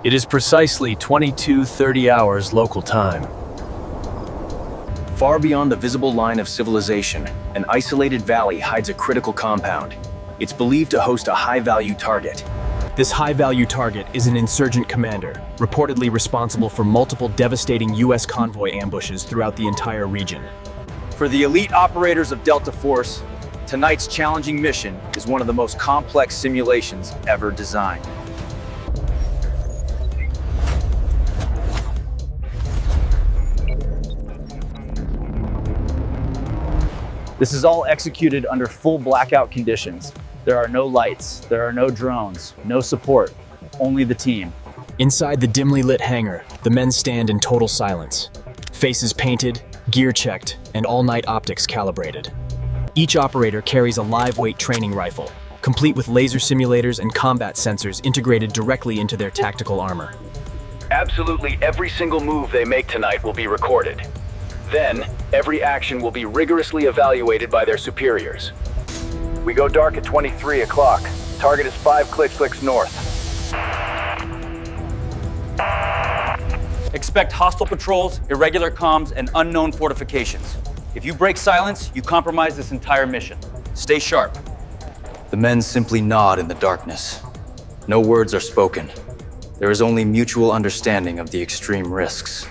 It is precisely 22:30 hours local time. Far beyond the visible line of civilization, an isolated valley hides a critical compound. It's believed to host a high-value target. This high-value target is an insurgent commander, reportedly responsible for multiple devastating U.S. convoy ambushes throughout the entire region. For the elite operators of Delta Force, tonight's challenging mission is one of the most complex simulations ever designed. This is all executed under full blackout conditions. There are no lights, there are no drones, no support, only the team. Inside the dimly lit hangar, the men stand in total silence. Faces painted, gear checked, and all-night optics calibrated. Each operator carries a live-weight training rifle, complete with laser simulators and combat sensors integrated directly into their tactical armor. Absolutely every single move they make tonight will be recorded. Then, every action will be rigorously evaluated by their superiors. We go dark at 23 o'clock. Target is 5 clicks north. Expect hostile patrols, irregular comms, and unknown fortifications. If you break silence, you compromise this entire mission. Stay sharp. The men simply nod in the darkness. No words are spoken. There is only mutual understanding of the extreme risks.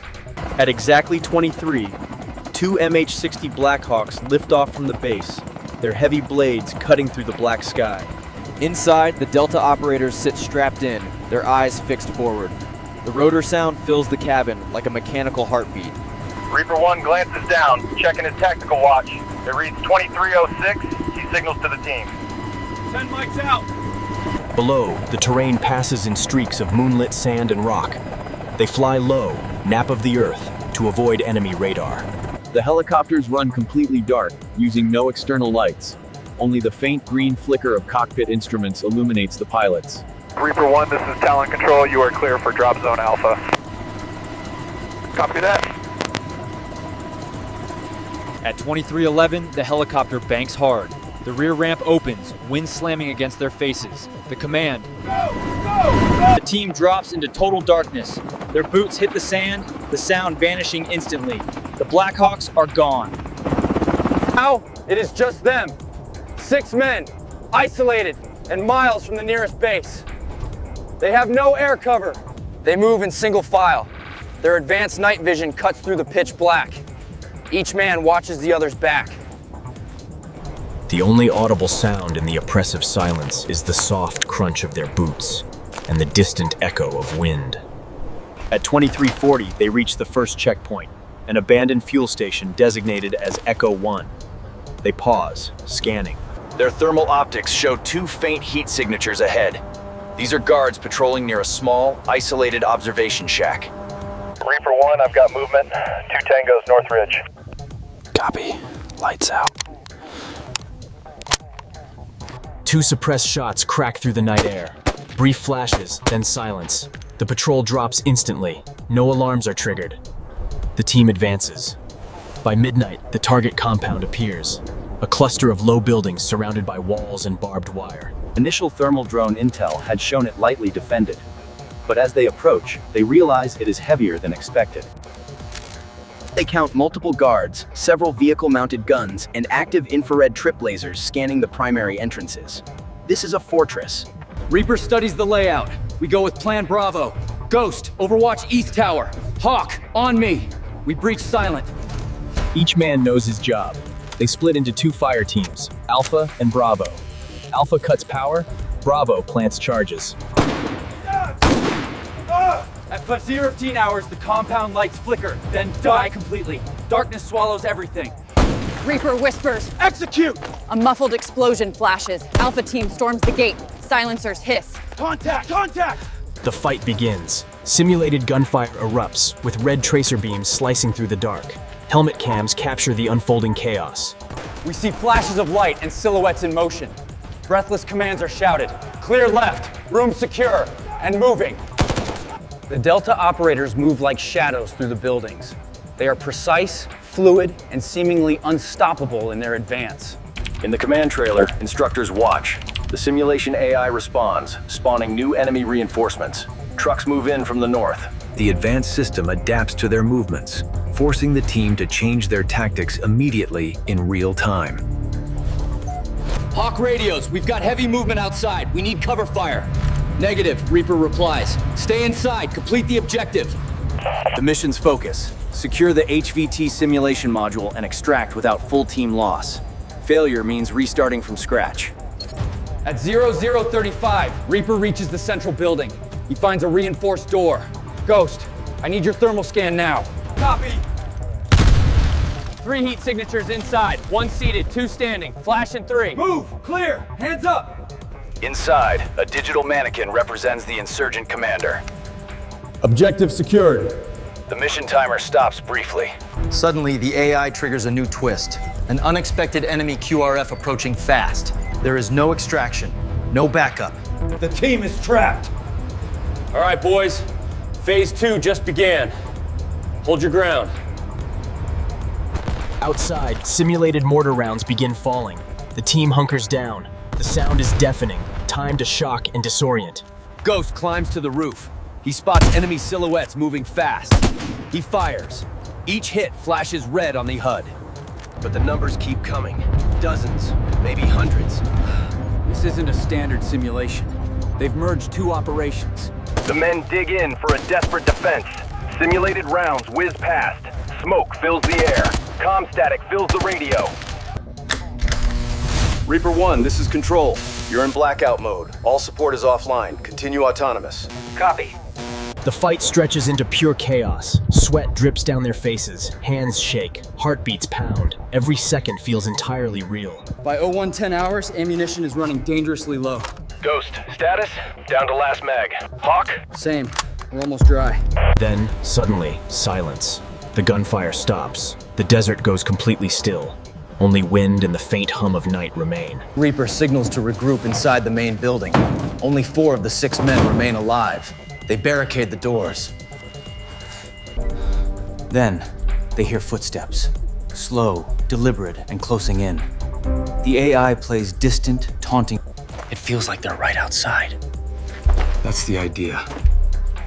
At exactly 23, two MH-60 Blackhawks lift off from the base, their heavy blades cutting through the black sky. Inside, the Delta operators sit strapped in, their eyes fixed forward. The rotor sound fills the cabin like a mechanical heartbeat. Reaper 1 glances down, checking his tactical watch. It reads 2306. He signals to the team. 10 mics out! Below, the terrain passes in streaks of moonlit sand and rock. They fly low, nap of the earth, to avoid enemy radar. The helicopters run completely dark, using no external lights. Only the faint green flicker of cockpit instruments illuminates the pilots. Reaper 1, this is Talon Control. You are clear for drop zone Alpha. Copy that. At 2311, the helicopter banks hard. The rear ramp opens, wind slamming against their faces. The command. The team drops into total darkness. Their boots hit the sand, the sound vanishing instantly. The Blackhawks are gone. Now, it is just them. 6 men, isolated, and miles from the nearest base. They have no air cover. They move in single file. Their advanced night vision cuts through the pitch black. Each man watches the other's back. The only audible sound in the oppressive silence is the soft crunch of their boots and the distant echo of wind. At 23:40, they reach the first checkpoint, an abandoned fuel station designated as Echo 1. They pause, scanning. Their thermal optics show 2 faint heat signatures ahead. These are guards patrolling near a small, isolated observation shack. Reaper 1, I've got movement. 2 Tangos, North Ridge. Copy. Lights out. 2 suppressed shots crack through the night air. Brief flashes, then silence. The patrol drops instantly. No alarms are triggered. The team advances. By midnight, the target compound appears. A cluster of low buildings surrounded by walls and barbed wire. Initial thermal drone intel had shown it lightly defended. But as they approach, they realize it is heavier than expected. They count multiple guards, several vehicle-mounted guns, and active infrared trip lasers scanning the primary entrances. This is a fortress. Reaper studies the layout. We go with Plan Bravo. Ghost, overwatch East Tower. Hawk, on me. We breach silent. Each man knows his job. They split into 2 fire teams, Alpha and Bravo. Alpha cuts power, Bravo plants charges. At 15 hours, the compound lights flicker, then die completely. Darkness swallows everything. Reaper whispers. Execute! A muffled explosion flashes. Alpha team storms the gate. Silencers hiss. Contact! Contact! The fight begins. Simulated gunfire erupts, with red tracer beams slicing through the dark. Helmet cams capture the unfolding chaos. We see flashes of light and silhouettes in motion. Breathless commands are shouted. Clear left, room secure, and moving. The Delta operators move like shadows through the buildings. They are precise, fluid, and seemingly unstoppable in their advance. In the command trailer, instructors watch. The simulation AI responds, spawning new enemy reinforcements. Trucks move in from the north. The advanced system adapts to their movements, forcing the team to change their tactics immediately in real time. Hawk radios, we've got heavy movement outside. We need cover fire. Negative, Reaper replies. Stay inside, complete the objective. The mission's focus: secure the HVT simulation module and extract without full team loss. Failure means restarting from scratch. At 0035, Reaper reaches the central building. He finds a reinforced door. Ghost, I need your thermal scan now. Copy. 3 heat signatures inside. 1 seated, 2 standing. Flash in 3. Move! Clear! Hands up! Inside, a digital mannequin represents the insurgent commander. Objective secured. The mission timer stops briefly. Suddenly, the AI triggers a new twist. An unexpected enemy QRF approaching fast. There is no extraction, no backup. The team is trapped. All right, boys. Phase 2 just began. Hold your ground. Outside, simulated mortar rounds begin falling. The team hunkers down. The sound is deafening, time to shock and disorient. Ghost climbs to the roof. He spots enemy silhouettes moving fast. He fires. Each hit flashes red on the HUD. But the numbers keep coming. Dozens, maybe hundreds. This isn't a standard simulation. They've merged 2 operations. The men dig in for a desperate defense. Simulated rounds whiz past. Smoke fills the air. Comm static fills the radio. Reaper 1, this is Control. You're in blackout mode. All support is offline. Continue autonomous. Copy. The fight stretches into pure chaos. Sweat drips down their faces, hands shake, heartbeats pound. Every second feels entirely real. By 0110 hours, ammunition is running dangerously low. Ghost, status? Down to last mag. Hawk? Same. We're almost dry. Then, suddenly, silence. The gunfire stops. The desert goes completely still. Only wind and the faint hum of night remain. Reaper signals to regroup inside the main building. Only 4 of the 6 men remain alive. They barricade the doors. Then, they hear footsteps. Slow, deliberate, and closing in. The AI plays distant, taunting. It feels like they're right outside. That's the idea.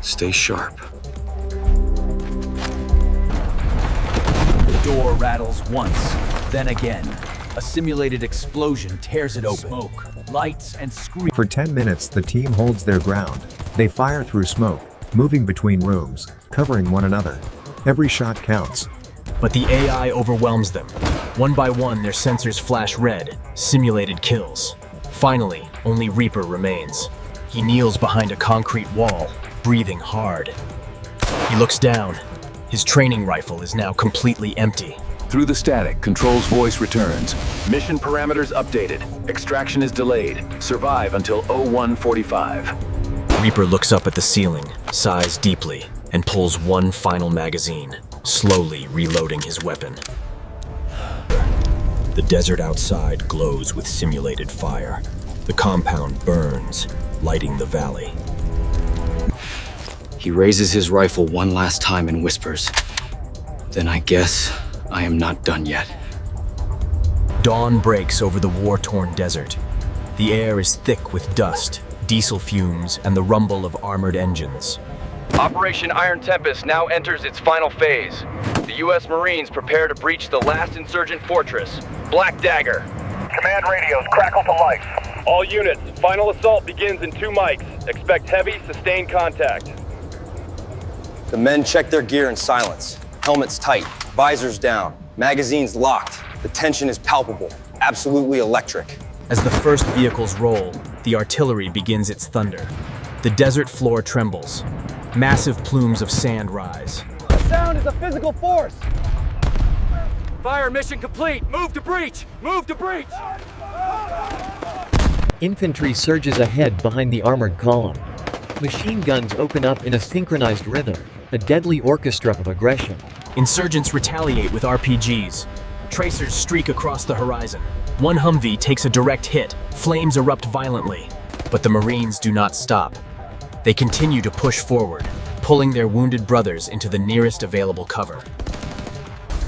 Stay sharp. The door rattles once, then again. A simulated explosion tears it open. Smoke, lights, and screams. For 10 minutes, the team holds their ground. They fire through smoke, moving between rooms, covering one another. Every shot counts. But the AI overwhelms them. One by one, their sensors flash red, simulated kills. Finally, only Reaper remains. He kneels behind a concrete wall, breathing hard. He looks down. His training rifle is now completely empty. Through the static, Control's voice returns. Mission parameters updated. Extraction is delayed. Survive until 0145. Reaper looks up at the ceiling, sighs deeply, and pulls one final magazine, slowly reloading his weapon. The desert outside glows with simulated fire. The compound burns, lighting the valley. He raises his rifle one last time and whispers, "Then I guess I am not done yet." Dawn breaks over the war-torn desert. The air is thick with dust, diesel fumes, and the rumble of armored engines. Operation Iron Tempest now enters its final phase. The U.S. Marines prepare to breach the last insurgent fortress, Black Dagger. Command radios crackle to life. All units, final assault begins in 2 mics. Expect heavy, sustained contact. The men check their gear in silence. Helmets tight, visors down, magazines locked. The tension is palpable, absolutely electric. As the first vehicles roll, the artillery begins its thunder. The desert floor trembles. Massive plumes of sand rise. The sound is a physical force! Fire mission complete! Move to breach! Move to breach! Infantry surges ahead behind the armored column. Machine guns open up in a synchronized rhythm, a deadly orchestra of aggression. Insurgents retaliate with RPGs. Tracers streak across the horizon. One Humvee takes a direct hit. Flames erupt violently. But the Marines do not stop. They continue to push forward, pulling their wounded brothers into the nearest available cover.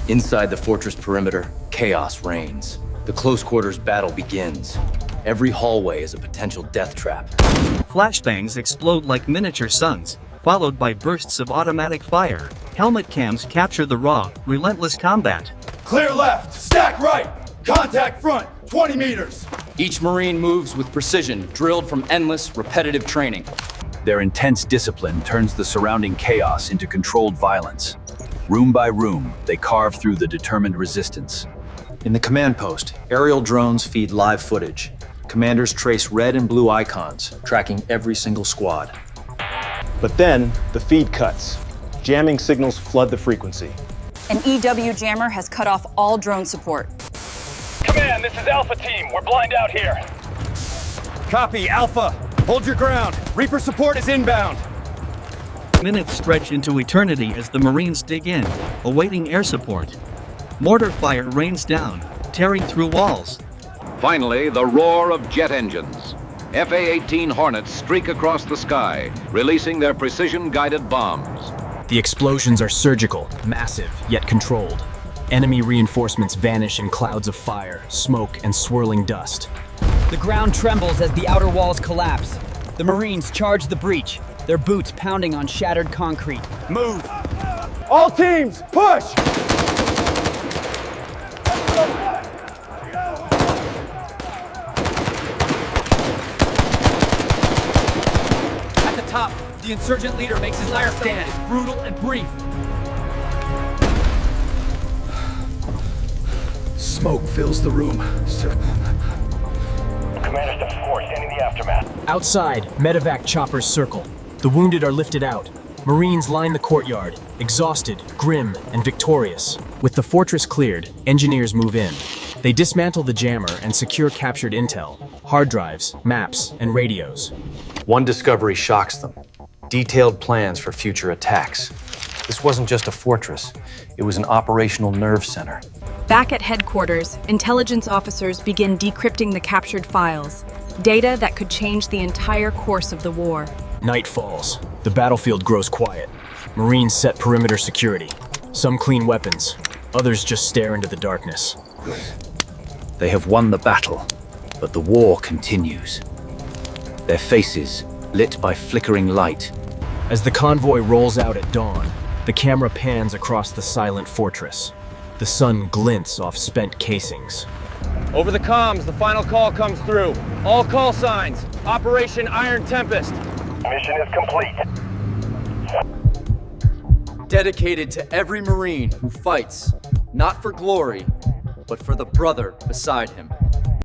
Inside the fortress perimeter, chaos reigns. The close quarters battle begins. Every hallway is a potential death trap. Flashbangs explode like miniature suns, followed by bursts of automatic fire. Helmet cams capture the raw, relentless combat. Clear left, stack right, contact front, 20 meters. Each Marine moves with precision, drilled from endless, repetitive training. Their intense discipline turns the surrounding chaos into controlled violence. Room by room, they carve through the determined resistance. In the command post, aerial drones feed live footage. Commanders trace red and blue icons, tracking every single squad. But then, the feed cuts. Jamming signals flood the frequency. An EW jammer has cut off all drone support. Command, this is Alpha Team. We're blind out here. Copy, Alpha. Hold your ground. Reaper support is inbound. Minutes stretch into eternity as the Marines dig in, awaiting air support. Mortar fire rains down, tearing through walls. Finally, the roar of jet engines. FA-18 Hornets streak across the sky, releasing their precision-guided bombs. The explosions are surgical, massive, yet controlled. Enemy reinforcements vanish in clouds of fire, smoke, and swirling dust. The ground trembles as the outer walls collapse. The Marines charge the breach, their boots pounding on shattered concrete. Move! All teams, push! At the top, the insurgent leader makes his iron stand, brutal and brief. Smoke fills the room. Commander Step 4, standing in the aftermath. Outside, medevac choppers circle. The wounded are lifted out. Marines line the courtyard, exhausted, grim, and victorious. With the fortress cleared, engineers move in. They dismantle the jammer and secure captured intel, hard drives, maps, and radios. One discovery shocks them. Detailed plans for future attacks. This wasn't just a fortress. It was an operational nerve center. Back at headquarters, intelligence officers begin decrypting the captured files, data that could change the entire course of the war. Night falls. The battlefield grows quiet. Marines set perimeter security. Some clean weapons. Others just stare into the darkness. They have won the battle, but the war continues. Their faces lit by flickering light. As the convoy rolls out at dawn, the camera pans across the silent fortress. The sun glints off spent casings. Over the comms, the final call comes through. All call signs. Operation Iron Tempest. Mission is complete. Dedicated to every Marine who fights, not for glory, but for the brother beside him.